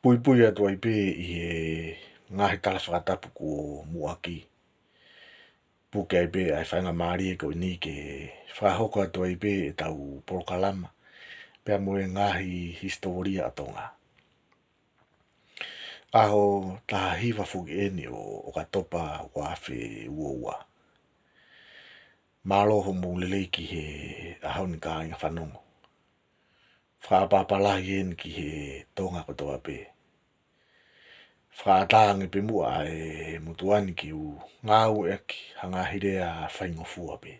pui atua i pe i he ngahi tala whakatapu ko muaki. Puke ai pe ai whainga maari e ko ni ke whahoko atua i pe e tau porokalama. Pea mo e ngahi historia atonga. Aho taha hiwa fuki eni o katopa wafe uoua. Malo ho moulelei ki he ahau ni ka inga whanongo. Whaapapalahi eni ki he tonga kotoa pe. Whaatangi pe mua e mutuani ki u ngāu eki hanga hirea whaingofua pe.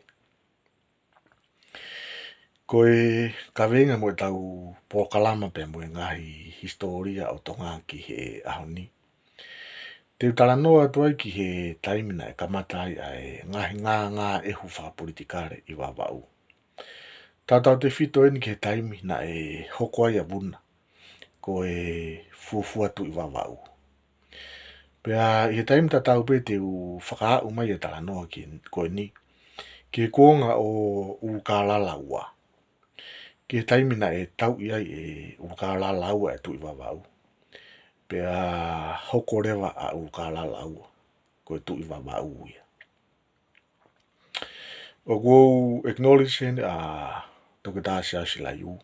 Koe kawenga mo e tau pōkalama pe mo e ngahi historia o tonga ki he ahoni. Te utala noa tuai ki he taimina e kamatai ai ngahi ngā ehu whakapolitikare i wawau. Tātau te whito eni ki he taimina e hoko ai a vuna ko e fuafua tu i wawau. Pea i he taimi tatau pe te u whakaau mai e tala noa ki koe ni. Ki he kuonga o ukalala ua. Ki he taimina e tau iai e ukalala ua e tu i wawau. Pea hoko rewa a ukalala ua ko e tu i wawau ia. O kuo acknowledge a tokita siasi la iu.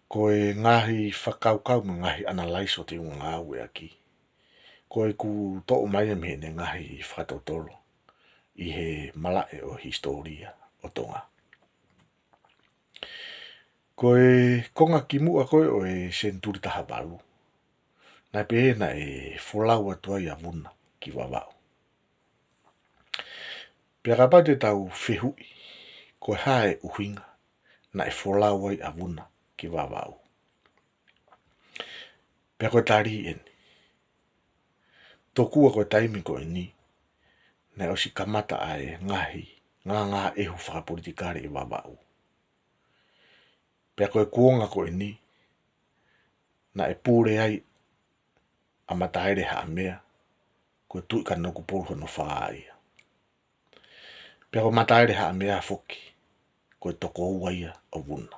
Ko e ngahi whakaukau ma ngahi analyse o te unga ngāu e aki. Ko e ku to'o mai e mehene ngahi whakatautoro i he malae o historia o tonga. Ko e konga ki mua koe o e senturi taha walu. Nai pēna e wholau atua i a vuna ki wawau. Pea kapa te tau whihui ko e hae uhinga na e wholau ai a vuna ki wawau. Pea koe tari eni. Tokua koe taimi koe ni. Na o si kamata ai ngahi ngā ehu whakapolitikare i wawau. Pea koe kuonga koe ni. Na e pūre ai a mataere haa mea. Koe tui ka noku pōruho no whaaia. Pea koe mataere haa mea foki. Koe toko uaia o vuna.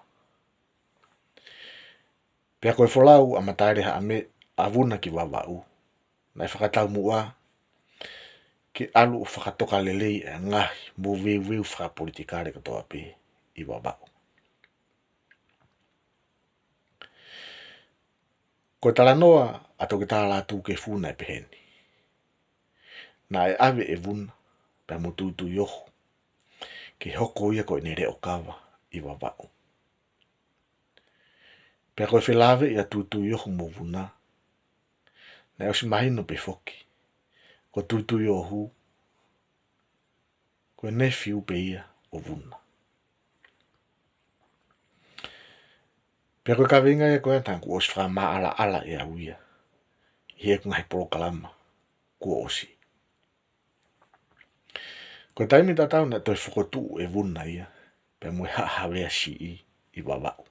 Pea koe wholau a mataere haa mea a vuna ki wawau. Na e whakatau mua. Ke alu o whakatoka lelei e ngahi mo veu whakapolitikare katoa pe i wawau. Ko tala noa a toki tāla tū ke fūna e peheni. Na e ave e vuna pe mo tūtu yoho. Ke hoko ia ko ne reo kawa i wawau. Pea koe whelave ia tūtu yoho mo vuna. Na e osi mahino pe foki. Ko tūtu yoho. Ko nephew pe ia o vuna. Pea koe kawenga ia koe tangu osi wha ala e au ia. Hie kungahi porokalama. Kua osi. Koe taimi tatau na toi whakotu e vuna ia. Pea mui hawea si i wawau.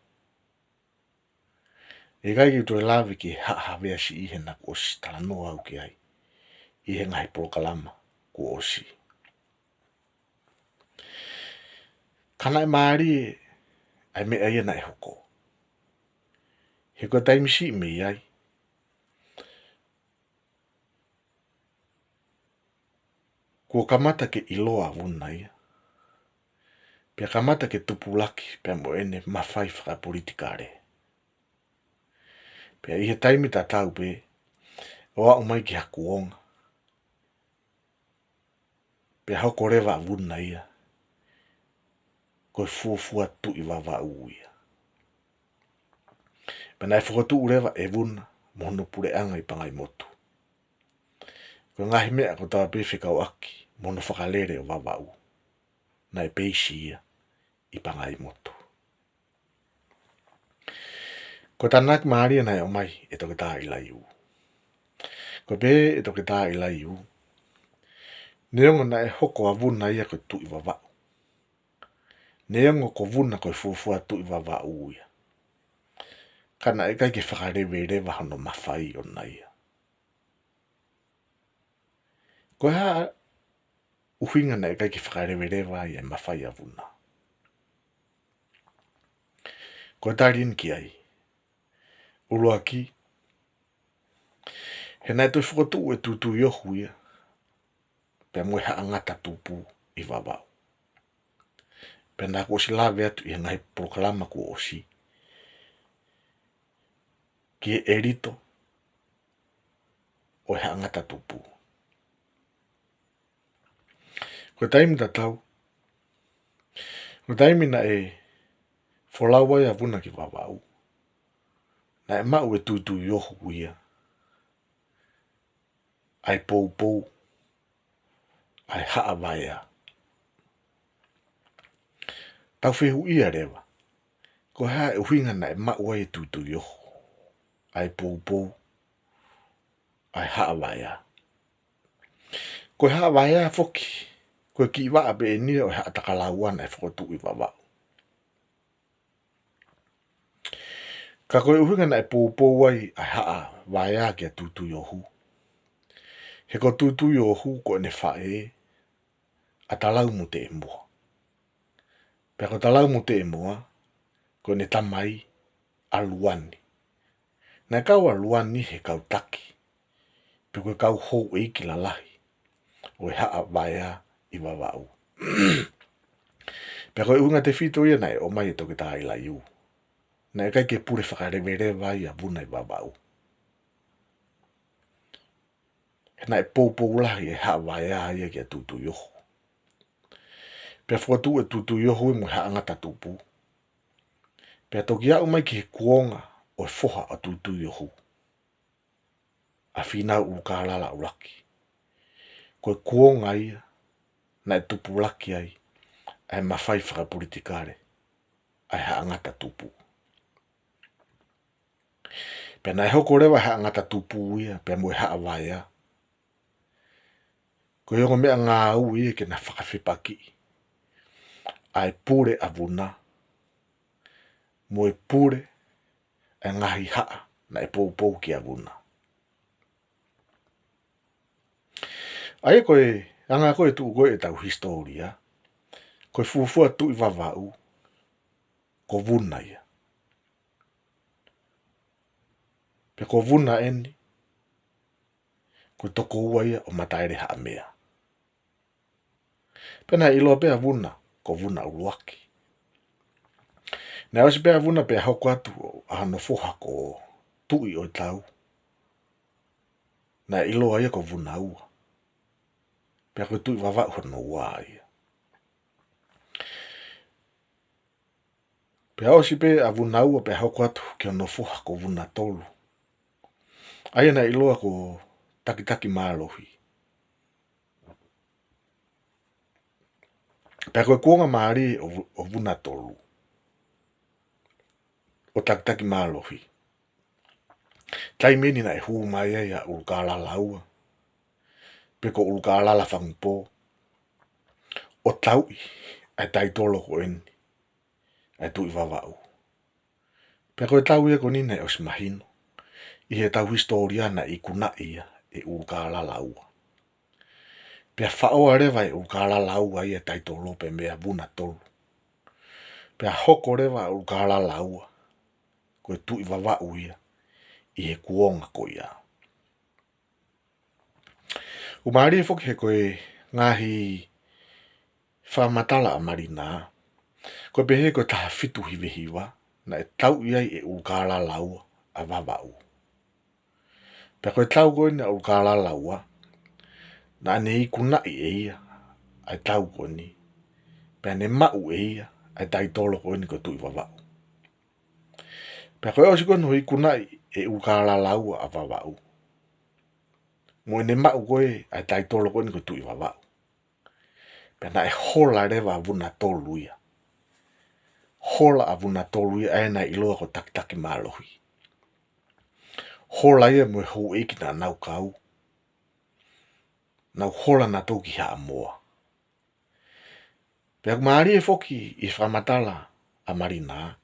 E kai ki toi lawe ki hawea si i he na kua osi tala noa au ki ai. I he ngahi porokalama. Kua osi. Kana e maari e ai mea ia na e hoko. He koe taimi si me iai. Kua kamata ke iloa vuna ia. Pea kamata ke tupulaki pea mo ene mawhai whakapolitikare. Pea i he taimi tatau pe oa umai ki hakuonga. Pea hoko rewa vuna ia. Koe fuafua tu i wawau ia. Pea nai whakotu rewa e vuna mohono pure anga i pangai motu. Koe ngahi mea ko tawa pe whikau aki mohono whakalere o wawau. Nai peisi ia i pangai motu. Ko tanak maaria nai o mai e toke tā ila iu. Ko pe e toke tā ila iu. Neongo na e hoko a vuna ia koe tu i wawau. Neongo ko vuna koe fuafua tu i wawau ia. Kana e kai ke whakarewe rewa hono mawhai o na ia. Koe haa uhinga na e kai ke whakarewe rewa ia mawhai a vuna. Koe tarin ki ai. Uruaki He nai toi whakatu e tutu iohu ia. Pea moe haa ngata tupu I wawau. Pea nā ko si lawe atu I ngai proklama ko o si. Ki e rito o haa ngata tupu. Ko taimi ta tau. Ko taimi na e wholawa ia vuna ki wawau. Na e mau e tutu iohu ia. Ai pou pou. Ai haa vaia. Tau whehu ia rewa. Ko haa e huinga na e mau ai e tutu iohu. Ai pou pou. Ai haa vaia. Ko haa vaia foki. Ko ki wa abe e nia o haa takalauana e whakotu I wawau. Ka koe uhinga na e pou pou ai ai haa vaia kia tutu iohu. He ko tutu iohu ko ne whae a talau mu te e mua. Pea ko talau mu te e mua ko ne tamai a luani. Na kau a luani he kau taki. Pe koe kau hou e iki la lahi. O e haa vaia I wawau. Pea koe unga te whito ia nei o mai e toke tā I la iu. Na e kai ke pure whakarewerewa I a vuna I wawau. He na e pou lahi e haa vaia ia kia tutu iohu. Pea whakatu e tutu iohu e mo haa ngata tupu. Pea toki au mai ki he kuonga o e whoha a tutu iohu. A whinau u kālala u laki. Koe kuonga ia na e tupu laki ai. Ai mawhai whakapolitikare. Ai haa ngata tupu. Pea na e hoko rewa haa ngata tupu ia. Pea mo e haa vaia. Ko yongo mea ngā au ia ke na whakawhipaki. Ai pure a vuna. Mo e pure e ngahi haa na e pou ki a vuna. Ai koe, anga koe tu koe e tau historia. Koe fuafua tu I wawau. Ko vuna ia. Pe ko vuna eni. Koe toko ua ia o mataere haa mea. Pena iloa pea vuna. Ko vuna uruaki. Na osi pea vuna pea hoko atu a hano foha ko tui o tau. Na iloa ia ko vuna ua. Pea koe tui wawau hano ua ia. Pea osi pea a vuna ua pea hoko atu ki hano foha ko vuna tolu. Aia na iloa ko taki mālohi. Pea koe kuonga maari o vuna tolu. O taki mālohi. Taimeni na e huu mai ia ulukālala ua. Peko ulukālala whangpo. O taui ai taitolo ko eni. Ai tui wawau. Pea koe tau ia ko nina e osi mahino. I he tau historiana I kuna ia e ulukālala ua. Pea whaoa rewa e ulukālala ua ia taitolo pe mea vuna tolu. Pea hoko rewa e ulukālala ua. Koe tui wawau ia. I he kuonga ko ia. Umari e whoki he koe ngahi whamatala a marina. Koe pehe koe taha fitu hiwehiwa. Na e tau iai e ulukālala ua a wawau. Pea koe tau koe ni a ulukālala ua. Na ane I kuna I e ia. Ai tau koe ni. Pea ne mau e ia. Ai taitolo koe ni koe tui wawau. Pea koe osi koe no I kuna e ulukālala ua a wawau. Mo ne mau koe ai taitolo koe ni koe tui wawau. Pea na e hola rewa vuna tolu ia. Hola a vuna tolu ia aena iloa ko taki mālohi. Hola ia mo e hou eki na nau kau. Nau hola na toki haa moa. Pea maari e whoki I whamatala a marina.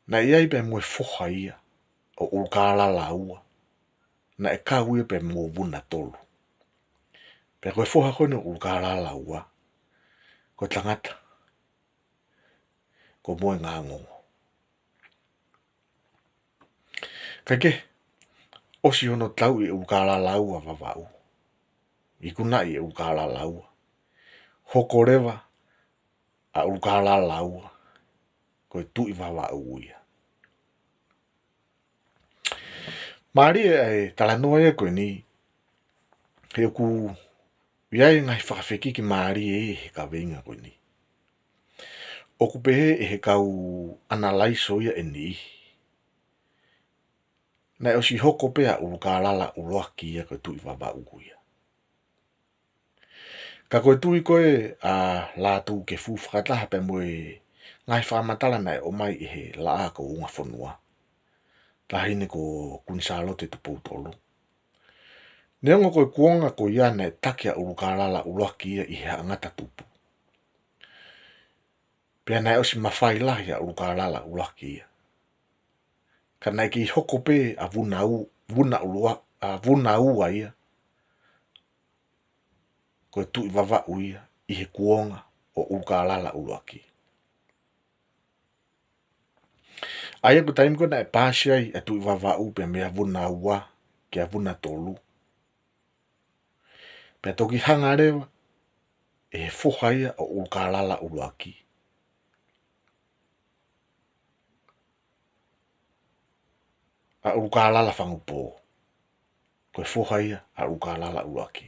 Na iai pe mo e whoha ia o ulukālala ua. Na e kau ia pe mo vuna tolu. Pea koe whoha koe no ulukālala ua. Koe tangata. Ko moe ngā ngongo. Kai ke, osi hono tau e ukala laua vavau. Ikuna e ukala laua. Hoko rewa a ukala laua. Koe tui vavau uia. Maari e tala noa e koe ni. He ku iai ngai whakawhiki ki maari e he ka venga koe ni. O ku pehe e he kau analaiso ia e ni. Nai o si hoko pea urukalala uroaki ia koe tui vavau uia. Ka koe tui koe a lātu ke fufakataha pe moe ngai whamatala nai o mai i he laa ko unga whanua. Tahine ko kunisalote tu poutolu. Neongo koe kuonga ko ia nei takia urukalala uroaki ia i he angata tupu. Pea nai o si mawhai lahi a urukalala uroaki ia. Ka nai ki hoko pe a vuna ua ia. Koe tui vavau ia i he kuonga o urukalala uroaki. Aia ku taim ko nai pāsiai a tui vavau pe mea vuna ua ki a vuna tolu. Pea toki hanga rewa e he foha ia o urukalala uroaki. A urukalala whangupō. Koe foha ia a urukalala uroaki.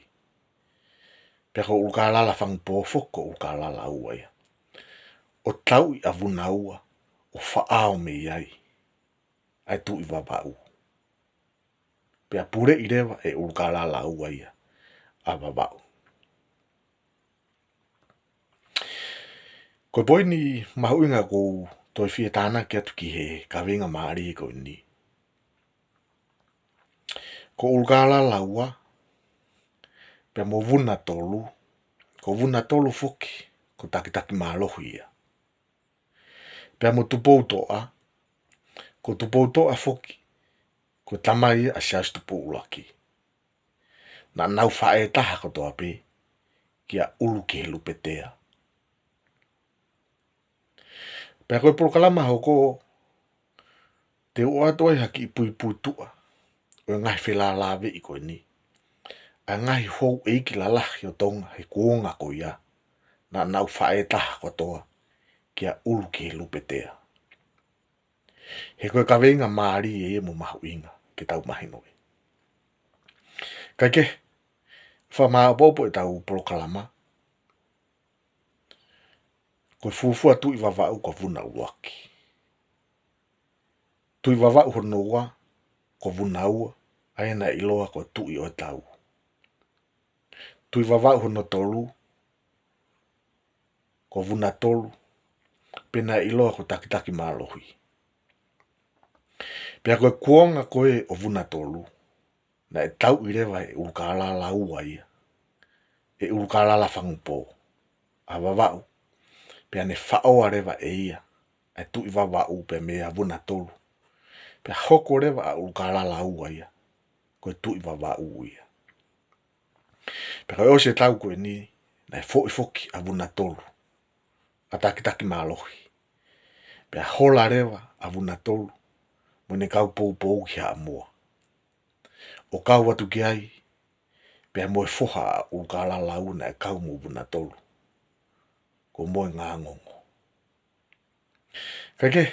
Pea ko urukalala whangupō foko urukalala ua ia. O tau i a vuna ua o whaao me iai. Ai tui vavau. Pea pure i rewa e urukalala ua ia. A vavau. Koe poi ni mahuinga ko toi fie tāna ki atu ki he kawenga maari ko ni. Ko urukalala ua. Pea mo vuna tolu. Ko vuna tolu foki. Ko takitaki mālohi ia. Pea mo tupou toa. Ko tupou toa foki. Ko tamai ia a sias tupou uroaki. Na nau whae taha ko toa pe. Kia ulu ki he lupetea. Pea koe prokalama hoko te oa toi haki i pui pui tua. O ngai whila lawe i koe ni. A ngai hou eiki la lahi o tonga he kuonga ko ia. Na nau whae taha ko toa. Kia ulu ki he lupetea. He koe kawenga maari e mo mahu inga. Ke tau mahinoe. Kai ke. Whamaa popo e tau prokalama. Koe fufua tui vavau ko vuna uroaki. Tui vavau hono ua. Ko vuna ua. Aena iloa ko tui o tau. Tui vavau hono tolu. Ko vuna tolu. Pena iloa ko takitaki mālohi. Pea koe kuonga koe o vuna tolu. Na e tau i rewa e urukalala ua ia. E urukalala whangupō. A vavau. Pea ne whaoa rewa e ia. E tui vavau pe mea vuna tolu. Pea hoko rewa a urukalala ua ia. Koe tui vavau ia. Pea koe ose tau koe ni. Na e foki a vuna tolu. A takitaki mālohi. Pea hola rewa a vuna tolu. Mwene kau pou ki haa mua. O kau watu ki ai. Pea moe foha a urukalala ua na e kau mo vuna tolu. Ko moe ngā ngongo. Kake.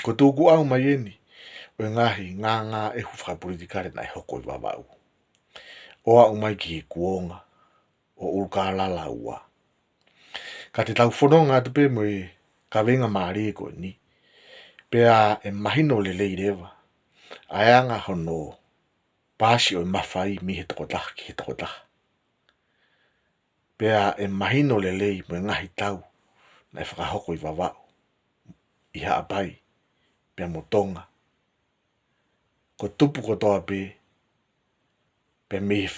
Ko tūku au mai eni. O ngahi ngā e whakapolitikare na e hoko i vavau. Oa umai ki he kuonga. O urukalala ua. Ka te tau whanonga atu pe moe kawenga maari e koe ni. Pea e mahino le lei rewa. Aianga hono pāsi o mawhai mi he tokotaha ki he tokotaha. Pea e mahino le lei moe ngahi tau. Na e whakahoko i vavau. I haa pai. Pea mo tonga. Ko tupu ko toa pe. Pea me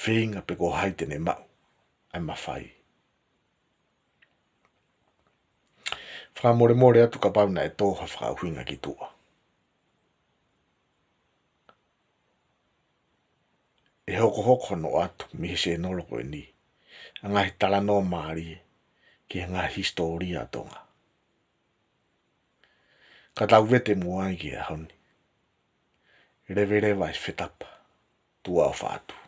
whinga pe ko haite ne mau. Ai mawhai. Whamore more atu ka pau na e toha whakauhinga ki tua. E hoko no atu mi he se nolo koe ni. A ngahi tala no maari ki he ngā historia tonga. Ka tau vete mua ki a honi. revereva i whetapa tua o whātu.